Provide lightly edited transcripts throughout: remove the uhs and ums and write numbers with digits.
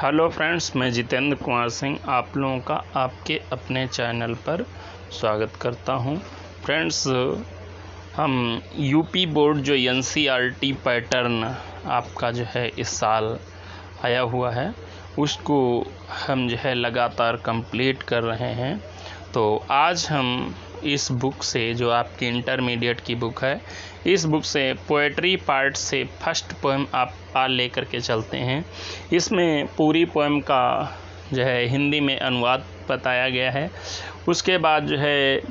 Hello friends, मैं जितेंद्र कुमार सिंह आप लोगों का आपके अपने चैनल पर स्वागत करता हूं। फ्रेंड्स, हम यूपी बोर्ड जो एनसीईआरटी पैटर्न आपका जो है इस साल आया हुआ है उसको हम जो है लगातार कंप्लीट कर रहे हैं। तो आज हम इस बुक से, जो आपकी इंटरमीडिएट की बुक है, इस बुक से पोएट्री पार्ट से फर्स्ट पोएम आप लेकर के चलते हैं। इसमें पूरी पोएम का जो है हिंदी में अनुवाद बताया गया है। उसके बाद जो है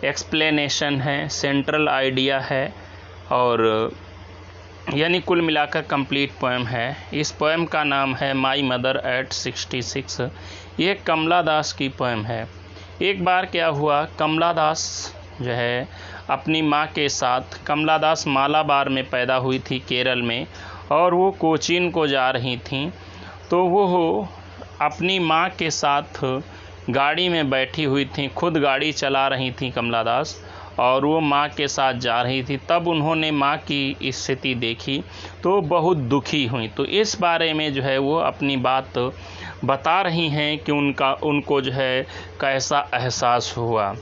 एक्सप्लेनेशन है, सेंट्रल आइडिया है और यानी कुल मिलाकर कंप्लीट पोएम है। इस पोएम का नाम है माई मदर एट 66। ये कमला दास की पोएम है। एक बार क्या हुआ, कमला दास जो है अपनी माँ के साथ, कमला दास मालाबार में पैदा हुई थी केरल में, और वो कोचीन को जा रही थी। तो वो अपनी माँ के साथ गाड़ी में बैठी हुई थी, खुद गाड़ी चला रही थी कमला दास, और वो माँ के साथ जा रही थी। तब उन्होंने माँ की स्थिति देखी तो बहुत दुखी हुई। तो इस बारे में जो है वो अपनी बात बता रही हैं कि उनको जो है कैसा एहसास हुआ।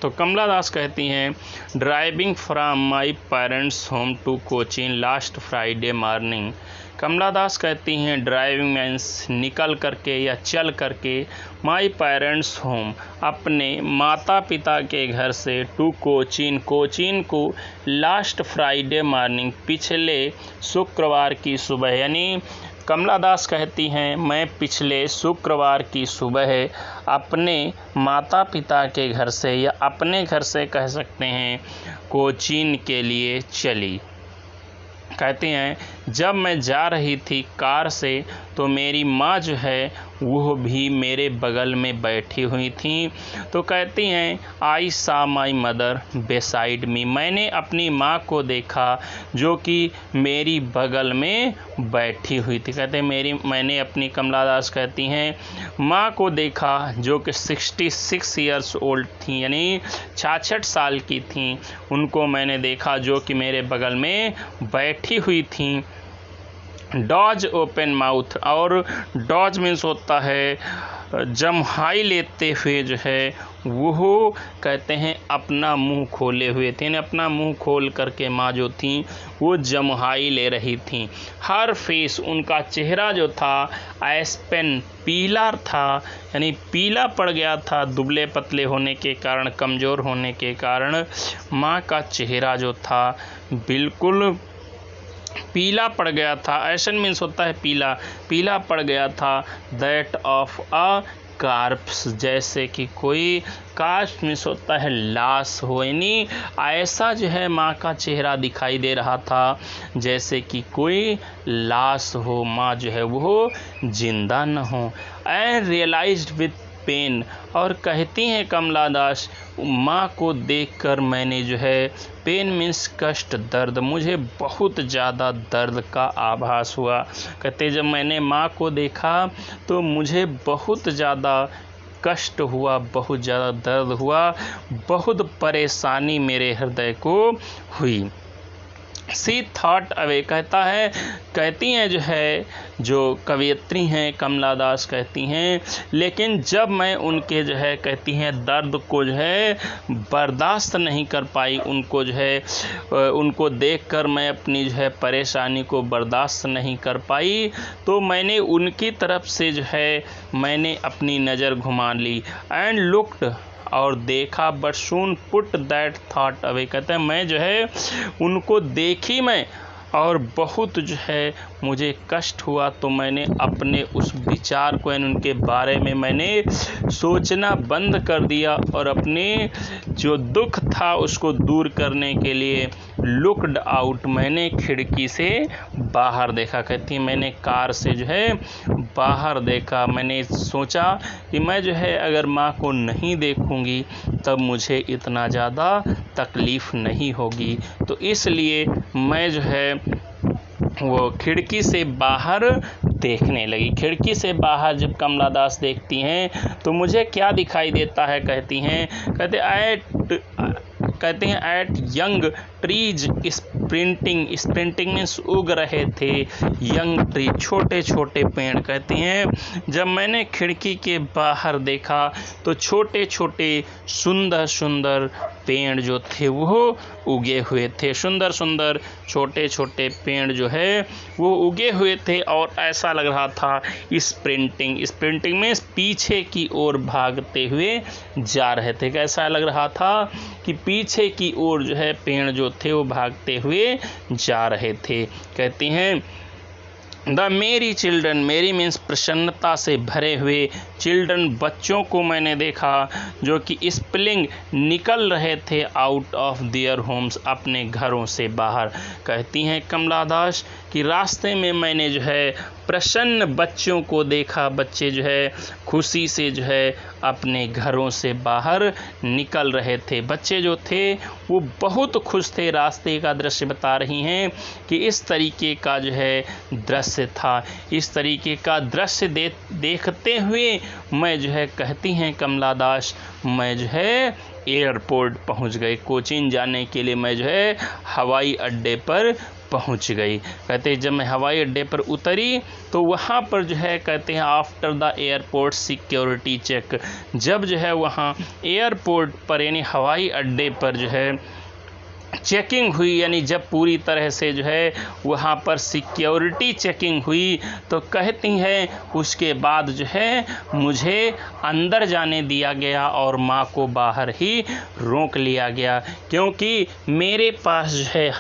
तो कमला दास कहती हैं, driving from my parents home to Cochin last Friday morning. Kamala Das कहती हैं ड्राइविंग मीन्स निकल करके या चल करके, माई पेरेंट्स होम अपने माता पिता के घर से, टू कोचीन कोचीन को, लास्ट फ्राइडे मॉर्निंग पिछले शुक्रवार की सुबह। यानी कमला दास कहती हैं मैं पिछले शुक्रवार की सुबह अपने माता पिता के घर से, या अपने घर से कह सकते हैं, कोचीन के लिए चली। कहती हैं जब मैं जा रही थी कार से तो मेरी माँ जो है वो भी मेरे बगल में बैठी हुई थी। तो कहती हैं आई सा माई मदर बेसाइड मी, मैंने अपनी माँ को देखा जो कि मेरी बगल में बैठी हुई थी। कहते हैं मैंने अपनी, कमला दास कहती हैं, माँ को देखा जो कि 66 ईयर्स ओल्ड थी, यानी 66 साल की थी। उनको मैंने देखा जो कि मेरे बगल में बैठी हुई थी। डॉज ओपन माउथ, और डॉज मीन्स होता है जम्हाई लेते हुए जो है वो कहते हैं अपना मुंह खोले हुए थे। अपना मुंह खोल करके माँ जो थी वो जम्हाई ले रही थी। हर फेस, उनका चेहरा जो था एस्पेन पीला था, यानी पीला पड़ गया था दुबले पतले होने के कारण, कमज़ोर होने के कारण माँ का चेहरा जो था बिल्कुल पीला पड़ गया था। एशन मीन्स होता है पीला, पीला पड़ गया था। दैट ऑफ अ कार्प्स, जैसे कि कोई, कार्प्स मीन्स होता है लाश हो, यानी ऐसा जो है माँ का चेहरा दिखाई दे रहा था जैसे कि कोई लाश हो, माँ जो है वो जिंदा न हो। एंड रियलाइज्ड विथ पेन, और कहती हैं कमला दास माँ को देखकर मैंने जो है, पेन मीन्स कष्ट, दर्द, मुझे बहुत ज़्यादा दर्द का आभास हुआ। कहते जब मैंने माँ को देखा तो मुझे बहुत ज़्यादा कष्ट हुआ, बहुत ज़्यादा दर्द हुआ, बहुत परेशानी मेरे हृदय को हुई। सी थॉट अवे, कहती हैं जो है, जो कवयित्री हैं कमला दास कहती हैं, लेकिन जब मैं उनके जो है, कहती हैं, दर्द को जो है बर्दाश्त नहीं कर पाई, उनको जो है उनको देखकर मैं अपनी जो है परेशानी को बर्दाश्त नहीं कर पाई, तो मैंने उनकी तरफ से जो है मैंने अपनी नज़र घुमा ली। एंड लुक्ड, और देखा, but soon put that thought away. कहते हैं मैं जो है उनको देखी मैं, और बहुत जो है मुझे कष्ट हुआ, तो मैंने अपने उस विचार को, यानी उनके बारे में मैंने सोचना बंद कर दिया, और अपने जो दुख था उसको दूर करने के लिए लुक्ड आउट, मैंने खिड़की से बाहर देखा। कहती मैंने कार से जो है बाहर देखा, मैंने सोचा कि मैं जो है अगर माँ को नहीं देखूंगी तब मुझे इतना ज़्यादा तकलीफ़ नहीं होगी। तो इसलिए मैं जो है वो खिड़की से बाहर देखने लगी। खिड़की से बाहर जब कमला दास देखती हैं तो मुझे क्या दिखाई देता है, कहती हैं eight young trees sprinting means उग रहे थे यंग ट्री, छोटे छोटे पेड़। कहते हैं जब मैंने खिड़की के बाहर देखा तो छोटे छोटे सुंदर सुंदर पेड़ जो थे वो उगे हुए थे, सुंदर सुंदर छोटे छोटे पेड़ जो है वो उगे हुए थे। और ऐसा लग रहा था स्प्रिंटिंग में पीछे की ओर भागते हुए जा रहे थे। कैसा लग रहा था कि पीछे की ओर जो है पेड़ जो थे वो भागते हुए जा रहे थे। कहते हैं द मेरी चिल्ड्रन, मेरी मीन्स प्रसन्नता से भरे हुए, चिल्ड्रन बच्चों को मैंने देखा जो कि स्प्लिंग निकल रहे थे आउट ऑफ देयर होम्स, अपने घरों से बाहर। कहती हैं कमला दास कि रास्ते में मैंने जो है प्रसन्न बच्चों को देखा, बच्चे जो है खुशी से जो है अपने घरों से बाहर निकल रहे थे। बच्चे जो थे वो बहुत खुश थे। रास्ते का दृश्य बता रही हैं कि इस तरीके का जो है दृश्य था। इस तरीके का दृश्य देखते हुए मैं जो है, कहती हैं कमला दास, मैं जो है एयरपोर्ट पहुंच गई। कोचीन जाने के लिए मैं जो है हवाई अड्डे पर पहुंच गई। कहते हैं जब मैं हवाई अड्डे पर उतरी तो वहाँ पर जो है, कहते हैं after the airport security check, जब जो है वहाँ एयरपोर्ट पर यानी हवाई अड्डे पर जो है चेकिंग हुई, यानी जब पूरी तरह से जो है वहाँ पर सिक्योरिटी चेकिंग हुई, तो कहती हैं उसके बाद जो है मुझे अंदर जाने दिया गया और माँ को बाहर ही रोक लिया गया, क्योंकि मेरे पास जो है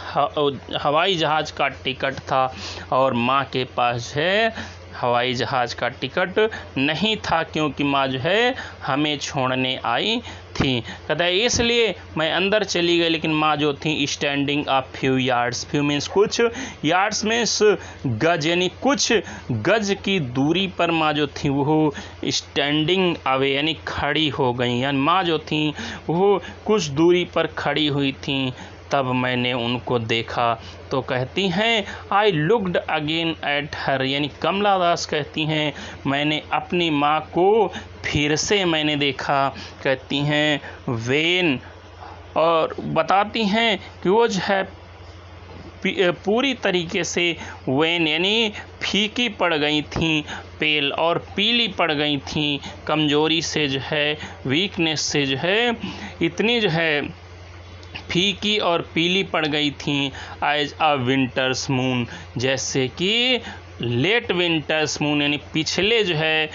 हवाई जहाज़ का टिकट था और माँ के पास जो है हवाई जहाज़ का टिकट नहीं था, क्योंकि माँ जो है हमें छोड़ने आई थी। कहता है इसलिए मैं अंदर चली गई, लेकिन माँ जो थी standing a few yards, few means कुछ, यार्ड्स मीन्स गज, यानी कुछ गज की दूरी पर माँ जो थी वो स्टैंडिंग अवे यानी खड़ी हो गई, यानी माँ जो थी वो कुछ दूरी पर खड़ी हुई थी। तब मैंने उनको देखा तो कहती हैं I looked again at her, यानी कमला दास कहती हैं मैंने अपनी माँ को फिर से मैंने देखा। कहती हैं वेन, और बताती हैं कि वो जो है पूरी तरीके से वेन यानी फीकी पड़ गई थी, पेल और पीली पड़ गई थी, कमजोरी से जो है, वीकनेस से जो है इतनी जो है फीकी और पीली पड़ गई थी। एज अ विंटर्स मून, जैसे कि लेट विंटर्स मून यानी पिछले जो है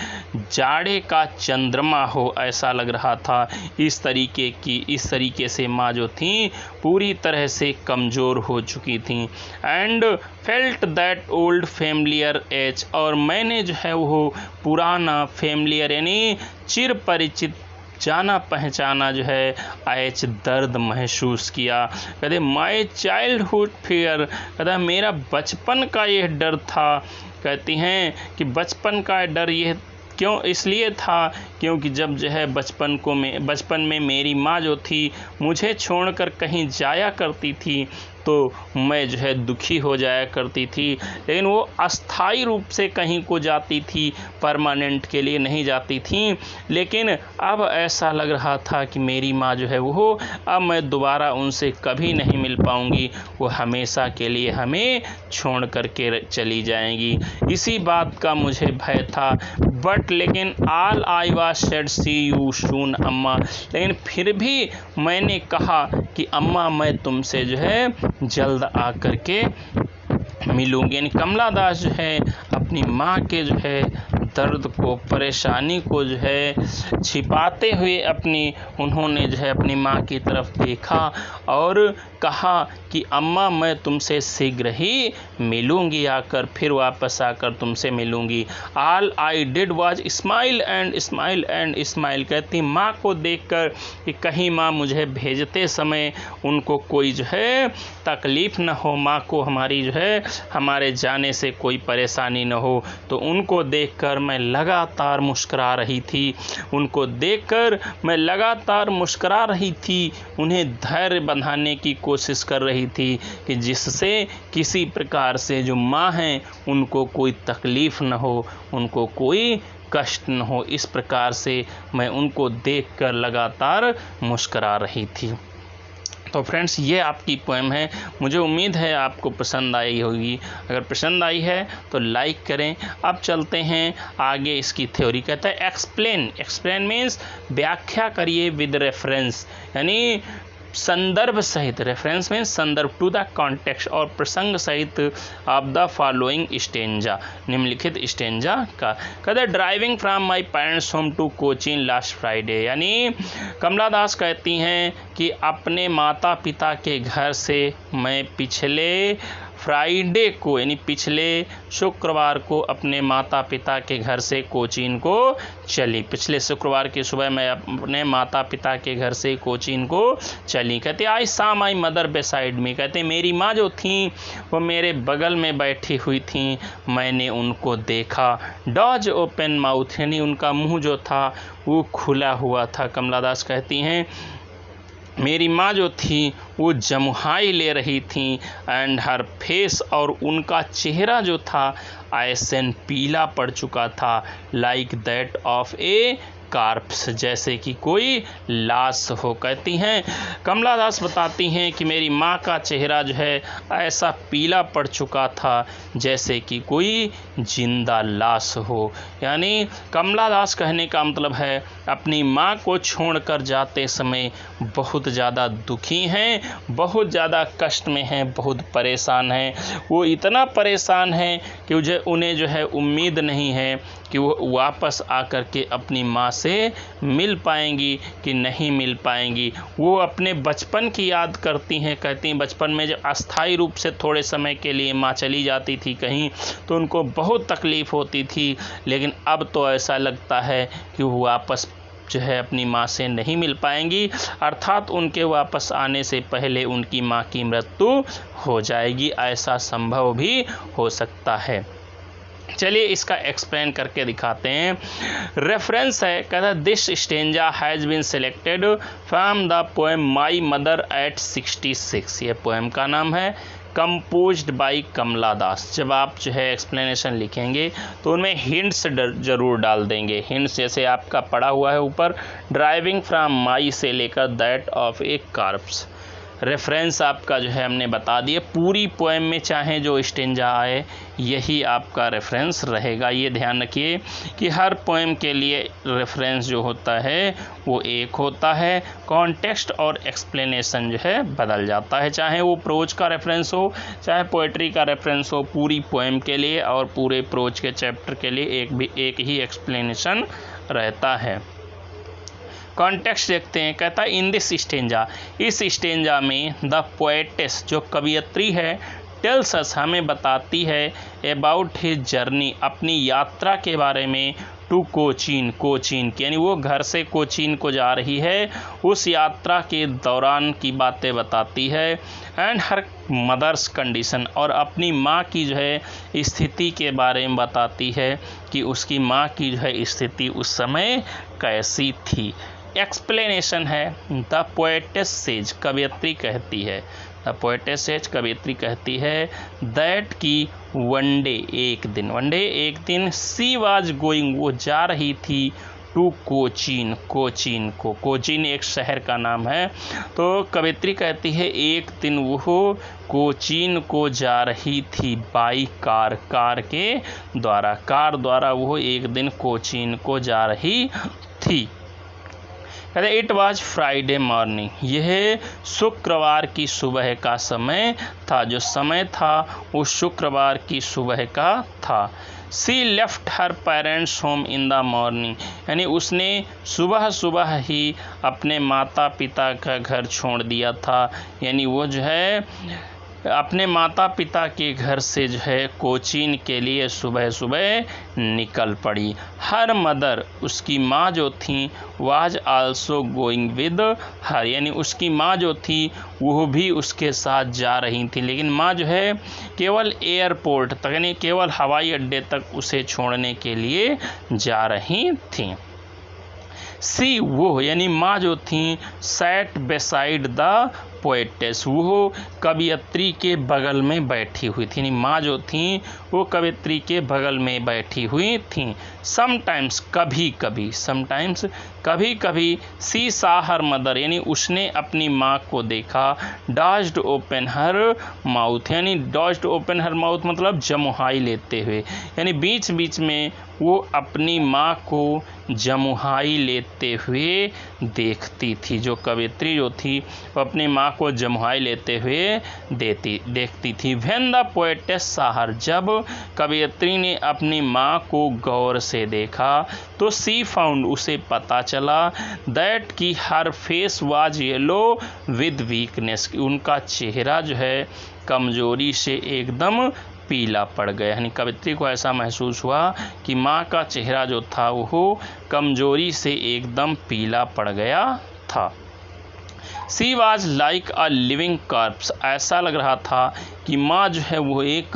जाड़े का चंद्रमा हो, ऐसा लग रहा था। इस तरीके से माँ जो थी पूरी तरह से कमज़ोर हो चुकी थी। And felt that old familiar ache, और मैंने जो है वो पुराना फेमिलियर यानी चिर परिचित जाना पहचाना जो है एच दर्द महसूस किया। कहते माई चाइल्डहुड फियर, कहता मेरा बचपन का यह डर था। कहती हैं कि बचपन का डर यह क्यों इसलिए था क्योंकि जब जो है बचपन में मेरी माँ जो थी मुझे छोड़कर कहीं जाया करती थी तो मैं जो है दुखी हो जाया करती थी, लेकिन वो अस्थाई रूप से कहीं को जाती थी, परमानेंट के लिए नहीं जाती थी। लेकिन अब ऐसा लग रहा था कि मेरी माँ जो है वो अब मैं दोबारा उनसे कभी नहीं मिल पाऊँगी, वो हमेशा के लिए हमें छोड़ करके चली जाएंगी। इसी बात का मुझे भय था। बट लेकिन all I was said see you soon Amma, लेकिन फिर भी मैंने कहा कि अम्मा मैं तुमसे जो है जल्द आकर के मिलूंगी। यानी कमला दास जो है अपनी माँ के जो है दर्द को, परेशानी को जो है छिपाते हुए उन्होंने जो है अपनी माँ की तरफ देखा और कहा कि अम्मा मैं तुमसे शीघ्र ही मिलूंगी, आकर फिर वापस आकर तुमसे मिलूंगी। All I did was smile and smile and smile. कहती माँ को देखकर कि कहीं माँ मुझे भेजते समय उनको कोई जो है तकलीफ़ न हो, माँ को हमारी जो है हमारे जाने से कोई परेशानी न हो, तो उनको देखकर मैं लगातार मुस्कुरा रही थी। उनको देखकर मैं लगातार मुस्कुरा रही थी, उन्हें धैर्य बंधाने की कोशिश कर रही थी कि जिससे किसी प्रकार से जो माँ हैं उनको कोई तकलीफ़ न हो, उनको कोई कष्ट न हो। इस प्रकार से मैं उनको देखकर लगातार मुस्कुरा रही थी। तो फ्रेंड्स ये आपकी पोएम है। मुझे उम्मीद है आपको पसंद आई होगी। अगर पसंद आई है तो लाइक करें। अब चलते हैं आगे इसकी थ्योरी। कहता है एक्सप्लेन मीन्स व्याख्या करिए विद रेफरेंस, यानी संदर्भ सहित। रेफरेंस मीन्स संदर्भ टू द कॉन्टेक्स्ट और प्रसंग सहित ऑफ द फॉलोइंग स्टेंजा, निम्नलिखित स्टेंजा का। कहते driving from my parents home to Cochin last Friday, यानी कमला दास कहती हैं कि अपने माता पिता के घर से मैं पिछले फ्राइडे को यानी पिछले शुक्रवार को अपने माता पिता के घर से कोचीन को चली। पिछले शुक्रवार की सुबह मैं अपने माता पिता के घर से कोचीन को चली। कहते आई सा माई मदर बेसाइड मी, कहते मेरी माँ जो थी वो मेरे बगल में बैठी हुई थी, मैंने उनको देखा। डॉज ओपन माउथ, यानी उनका मुंह जो था वो खुला हुआ था। कमला दास कहती हैं मेरी माँ जो थी वो जमुहाई ले रही थी एंड हर फेस, और उनका चेहरा जो था ऐसन पीला पड़ चुका था, like that of A carps, जैसे कि कोई लाश हो। कहती हैं कमला दास बताती हैं कि मेरी माँ का चेहरा जो है ऐसा पीला पड़ चुका था जैसे कि कोई जिंदा लाश हो। यानी कमला दास कहने का मतलब है अपनी माँ को छोड़कर जाते समय बहुत ज़्यादा दुखी हैं, बहुत ज़्यादा कष्ट में हैं, बहुत परेशान हैं। वो इतना परेशान हैं कि उन्हें जो है उम्मीद नहीं है कि वो वापस आकर के अपनी माँ से मिल पाएंगी कि नहीं मिल पाएंगी। वो अपने बचपन की याद करती हैं। कहती हैं बचपन में जब अस्थायी रूप से थोड़े समय के लिए माँ चली जाती थी कहीं तो उनको बहुत तकलीफ़ होती थी, लेकिन अब तो ऐसा लगता है कि वो वापस जो है अपनी माँ से नहीं मिल पाएंगी, अर्थात उनके वापस आने से पहले उनकी माँ की मृत्यु हो जाएगी। ऐसा संभव भी हो सकता है। चलिए इसका एक्सप्लेन करके दिखाते हैं। रेफरेंस है, कहता है this stanza has been selected from the poem my mother at 66। ये पोएम का नाम है, कंपोज्ड बाई कमला दास। जब आप जो है एक्सप्लेनेशन लिखेंगे तो उनमें हिंट्स जरूर डाल देंगे। हिंट्स जैसे आपका पड़ा हुआ है ऊपर, ड्राइविंग फ्रॉम माई से लेकर that of A carps. Reference आपका जो है हमने बता दिए। पूरी पोएम में चाहे जो स्टेंजा आए यही आपका रेफरेंस रहेगा। ये ध्यान रखिए कि हर पोएम के लिए रेफरेंस जो होता है वो एक होता है, कॉन्टेक्स्ट और एक्सप्लेनेशन जो है बदल जाता है। चाहे वो प्रोज का रेफरेंस हो चाहे पोएट्री का रेफरेंस हो, पूरी पोएम के लिए और पूरे प्रोज के चैप्टर के लिए एक ही एक्सप्लेनेशन रहता है। कॉन्टेक्स्ट देखते हैं। कहता है इन दिस स्टेंजा, इस स्टेंजा में द पोएटेस जो कवियत्री है टेल्स अस हमें बताती है अबाउट हिज जर्नी अपनी यात्रा के बारे में, टू कोचीन यानी वो घर से कोचीन को जा रही है, उस यात्रा के दौरान की बातें बताती है। एंड हर मदर्स कंडीशन और अपनी माँ की जो है स्थिति के बारे में बताती है कि उसकी माँ की जो है स्थिति उस समय कैसी थी। एक्सप्लेनेशन है द पोएटेस सेज कवियत्री कहती है, द पोएटेस सेज कवियत्री कहती है दैट की वन डे एक दिन सी वाज गोइंग वो जा रही थी टू कोचीन कोचीन एक शहर का नाम है। तो कवियत्री कहती है एक दिन वो कोचीन को जा रही थी बाई कार के द्वारा वो एक दिन कोचीन को जा रही थी। कहते इट वाज फ्राइडे मॉर्निंग, यह शुक्रवार की सुबह का समय था। जो समय था वो शुक्रवार की सुबह का था। She left her parents home in the morning, यानी उसने सुबह ही अपने माता पिता का घर छोड़ दिया था। यानी वो जो है अपने माता पिता के घर से जो है कोचीन के लिए सुबह निकल पड़ी। हर मदर उसकी माँ जो थी was also going with her, यानी उसकी माँ जो थी वो भी उसके साथ जा रही थी, लेकिन माँ जो है केवल एयरपोर्ट तक यानी केवल हवाई अड्डे तक उसे छोड़ने के लिए जा रही थी। सी वो यानी माँ जो थी सैट बेसाइड द पोएटेस, वो कवियत्री के बगल में बैठी हुई थी, यानी माँ जो थी वो कवियत्री के बगल में बैठी हुई थी। समटाइम्स कभी कभी, समटाइम्स कभी कभी, सी सा हर मदर, यानी उसने अपनी माँ को देखा, डॉज्ड ओपन हर माउथ, यानी डॉज्ड ओपन हर माउथ मतलब जमुहाई लेते हुए, यानी बीच बीच में वो अपनी माँ को जमुहाई लेते हुए देखती थी। जो कवियत्री जो थी वो अपनी माँ को जमुहाई लेते हुए देखती थी। व्हेन द पोएटेस सा हर, जब कवियत्री ने अपनी माँ को गौर से देखा तो सी फाउंड, उसे पता चला, दैट कि her face was yellow with weakness, उनका चेहरा जो है कमजोरी से एकदम पीला पड़ गया, यानी कवियत्री को ऐसा महसूस हुआ कि माँ का चेहरा जो था वो कमजोरी से एकदम पीला पड़ गया था। She was like a living corps, ऐसा लग रहा था कि माँ जो है वो एक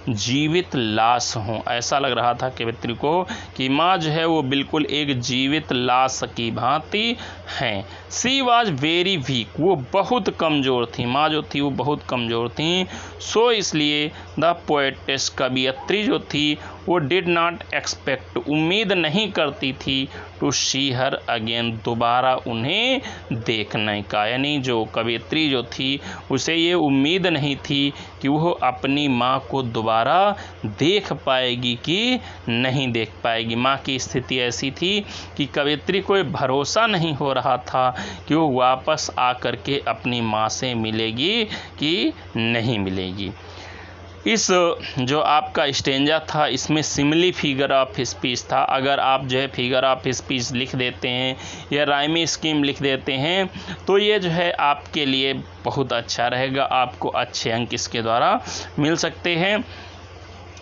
जीवित लाश हो, ऐसा लग रहा था कवियत्री को कि माँ जो है वो बिल्कुल एक जीवित लाश की भांति हैं। सी वाज वेरी वीक, वो बहुत कमज़ोर थी, माँ जो थी वो बहुत कमज़ोर थी। सो इसलिए द पोएटेस, कवियत्री जो थी वो डिड नॉट एक्सपेक्ट, उम्मीद नहीं करती थी, टू सी हर अगेन, दोबारा उन्हें देखने का, यानी जो कवियत्री जो थी उसे ये उम्मीद नहीं थी कि वो अपनी माँ को दोबारा देख पाएगी कि नहीं देख पाएगी। माँ की स्थिति ऐसी थी कि कवियत्री को भरोसा नहीं हो रहा था कि वो वापस आकर के अपनी माँ से मिलेगी कि नहीं मिलेगी। इस जो आपका स्टेंजा था इसमें सिमिली फिगर ऑफ स्पीच था। अगर आप जो है फिगर ऑफ स्पीच लिख देते हैं या राइमी स्कीम लिख देते हैं तो ये जो है आपके लिए बहुत अच्छा रहेगा, आपको अच्छे अंक इसके द्वारा मिल सकते हैं।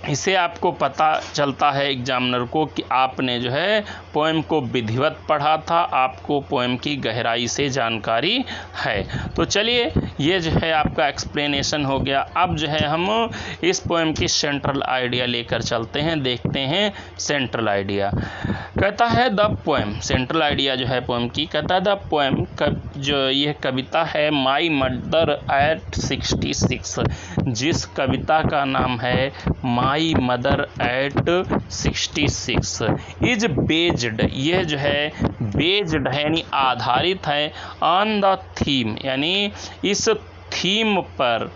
इससे आपको पता चलता है एग्जामिनर को कि आपने जो है पोएम को विधिवत पढ़ा था, आपको पोएम की गहराई से जानकारी है। तो चलिए ये जो है आपका एक्सप्लेनेशन हो गया। अब जो है हम इस पोएम की सेंट्रल आइडिया लेकर चलते हैं, देखते हैं सेंट्रल आइडिया। कहता है द पोएम, सेंट्रल आइडिया जो है पोएम की, कहता है द पोएम, जो यह कविता है माई मदर एट 66, जिस कविता का नाम है माई मदर एट 66, इज बेस्ड, यह जो है बेस्ड है यानी आधारित है, ऑन द थीम, यानी इस थीम पर,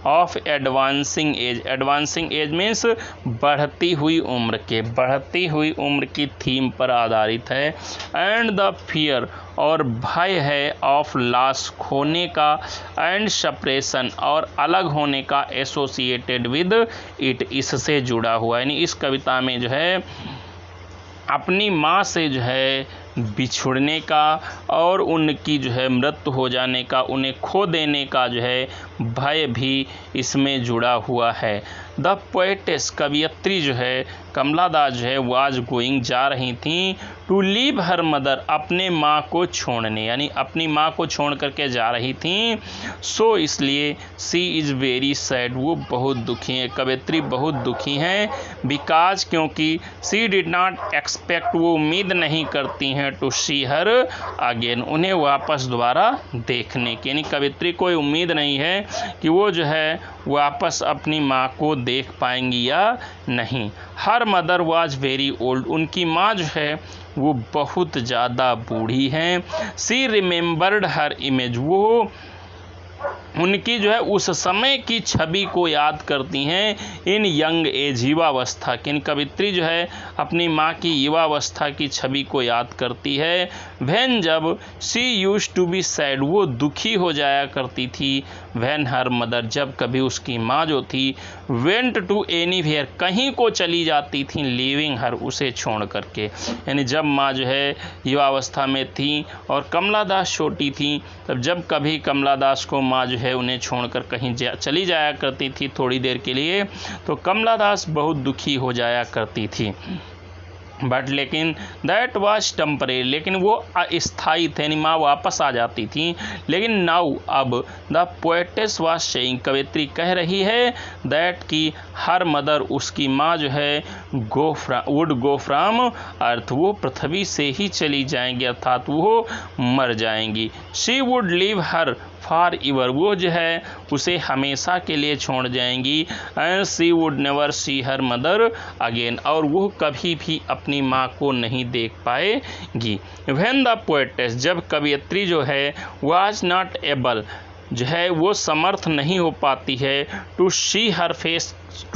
of advancing as, advancing as means बढ़ती हुई उम्र के, बढ़ती हुई उम्र की थीम पर आधारित है। एंड द फियर, और भय है, ऑफ लॉस, खोने का, एंड सेपरेशन, और अलग होने का, एसोसिएटेड विद इट, इससे जुड़ा हुआ, यानी इस कविता में जो है अपनी माँ से जो है बिछुड़ने का और उनकी जो है मृत्यु हो जाने का, उन्हें खो देने का जो है भय भी इसमें जुड़ा हुआ है। द पोएटेस, कवियत्री जो है कमला दास जो है वाज गोइंग, जा रही थी, टू लीव हर मदर, अपने माँ को छोड़ने, यानी अपनी माँ को छोड़ करके जा रही थी। सो इसलिए सी इज़ वेरी सैड, वो बहुत दुखी हैं, कवियत्री बहुत दुखी हैं। बिकॉज, क्योंकि सी डिड नॉट एक्सपेक्ट, वो उम्मीद नहीं करती हैं, टू सी हर अगेन, उन्हें वापस दोबारा देखने की, यानी कवियत्री कोई उम्मीद नहीं है कि वो जो है वापस अपनी माँ को देख पाएंगी या नहीं। Her mother was very old, उनकी माँ जो है वो बहुत ज़्यादा बूढ़ी हैं। सी रिमेम्बर्ड हर इमेज, वो उनकी जो है उस समय की छवि को याद करती हैं, इन यंग एज, युवावस्था की, इन कवित्री जो है अपनी माँ की युवावस्था की छवि को याद करती है। व्हेन, जब, she used to be sad, वो दुखी हो जाया करती थी। व्हेन हर मदर, जब कभी उसकी माँ जो थी, वेंट टू एनीवेयर, कहीं को चली जाती थी, लीविंग हर, उसे छोड़ करके, यानी जब माँ जो है युवावस्था में थी और कमला दास छोटी थी, तब जब कभी कमला दास को माँ जो है उन्हें छोड़कर कहीं चली जाया करती थी थोड़ी देर के लिए, तो कमला दास बहुत दुखी हो जाया करती थी। बट लेकिन दैट वाज टेम्परेरी, लेकिन वो अस्थायी थे, यानी माँ वापस आ जाती थी। लेकिन नाउ, अब, द पोएटेस वाज सेइंग, कवित्री कह रही है, दैट की हर मदर, उसकी माँ जो है वुड गो फ्रॉम अर्थ, वो पृथ्वी से ही चली जाएंगी, अर्थात वो मर जाएंगी। She would leave her for ever, वो जो है उसे हमेशा के लिए छोड़ जाएंगी। And she would never see her mother again, और वो कभी भी अपनी माँ को नहीं देख पाएगी। व्हेन द पोएटेस, जब कवियत्री जो है वाज नॉट एबल, जो है वो समर्थ नहीं हो पाती है to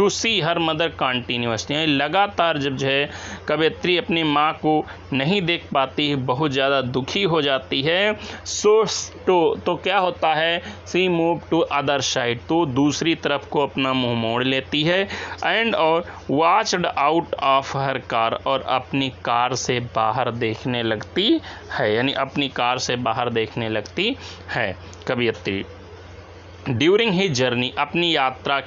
see her mother continuously, लगातार जब जो है कवियत्री अपनी माँ को नहीं देख पाती है, बहुत ज़्यादा दुखी हो जाती है। तो क्या होता है, सी मूव टू अदर साइड, तो दूसरी तरफ को अपना मुंह मोड़ लेती है। एंड और watched out of her car, और अपनी कार से बाहर देखने लगती है, यानी अपनी कार से बाहर देखने लगती है कवियत्री। ड्यूरिंग ही जर्नी, अपनी यात्रा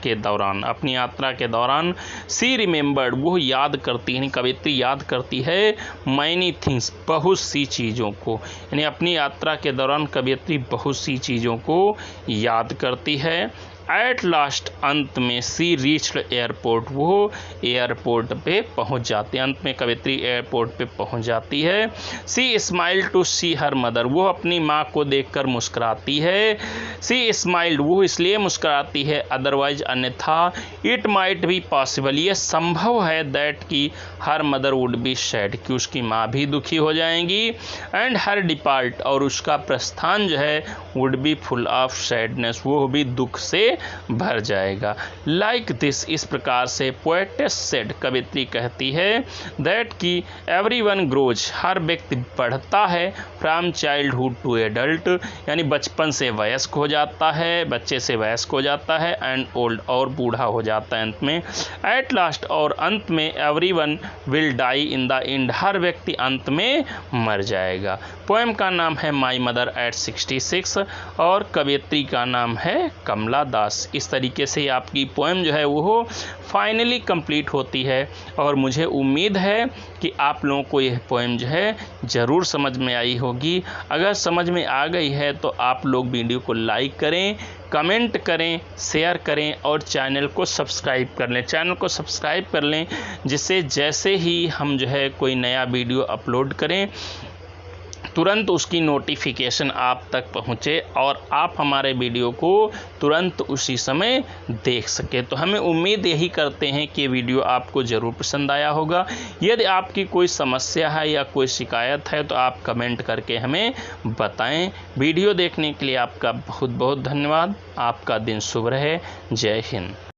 के दौरान सी रिमेंबर्ड, वो याद करती है, कवियत्री याद करती है मैनी थिंग्स, बहुत सी चीज़ों को, यानी अपनी यात्रा के दौरान कवियत्री बहुत सी चीज़ों को याद करती है। एट लास्ट, अंत में सी रीच्ड एयरपोर्ट, वो एयरपोर्ट पे पहुंच जाती है, अंत में कवियत्री एयरपोर्ट पे पहुंच जाती है। She smile to see her mother, वो अपनी माँ को देखकर मुस्कुराती है। सी स्माइल्ड, वो इसलिए मुस्कुराती है, अदरवाइज अन्यथा इट माइट बी पॉसिबल, ये संभव है, दैट की her mother would be sad, कि उसकी माँ भी दुखी हो जाएंगी। एंड हर डिपार्ट, और उसका प्रस्थान जो है would be full of sadness, वो भी दुख से भर जाएगा। लाइक दिस, इस प्रकार से पोएटेस सेड, कवियत्री कहती है, दैट की एवरीवन ग्रोज, हर व्यक्ति बढ़ता है, फ्रॉम चाइल्डहुड टू एडल्ट, यानी बचपन से वयस्क हो जाता है, बच्चे से वयस्क हो जाता है, एंड ओल्ड, और बूढ़ा हो जाता है अंत में। एट लास्ट, और अंत में, everyone will die in the end, हर व्यक्ति अंत में मर जाएगा। पोएम का नाम है माई मदर एट 66, और कवियत्री का नाम है कमला दास। इस तरीके से आपकी पोएम जो है वो फाइनली कंप्लीट होती है, और मुझे उम्मीद है कि आप लोगों को यह पोएम जो है ज़रूर समझ में आई होगी। अगर समझ में आ गई है तो आप लोग वीडियो को लाइक करें, कमेंट करें, शेयर करें, और चैनल को सब्सक्राइब कर लें, जिससे जैसे ही हम जो है कोई नया वीडियो अपलोड करें तुरंत उसकी नोटिफिकेशन आप तक पहुँचे, और आप हमारे वीडियो को तुरंत उसी समय देख सके। तो हमें उम्मीद यही करते हैं कि वीडियो आपको ज़रूर पसंद आया होगा। यदि आपकी कोई समस्या है या कोई शिकायत है तो आप कमेंट करके हमें बताएं। वीडियो देखने के लिए आपका बहुत बहुत धन्यवाद। आपका दिन शुभ रहे। जय हिंद।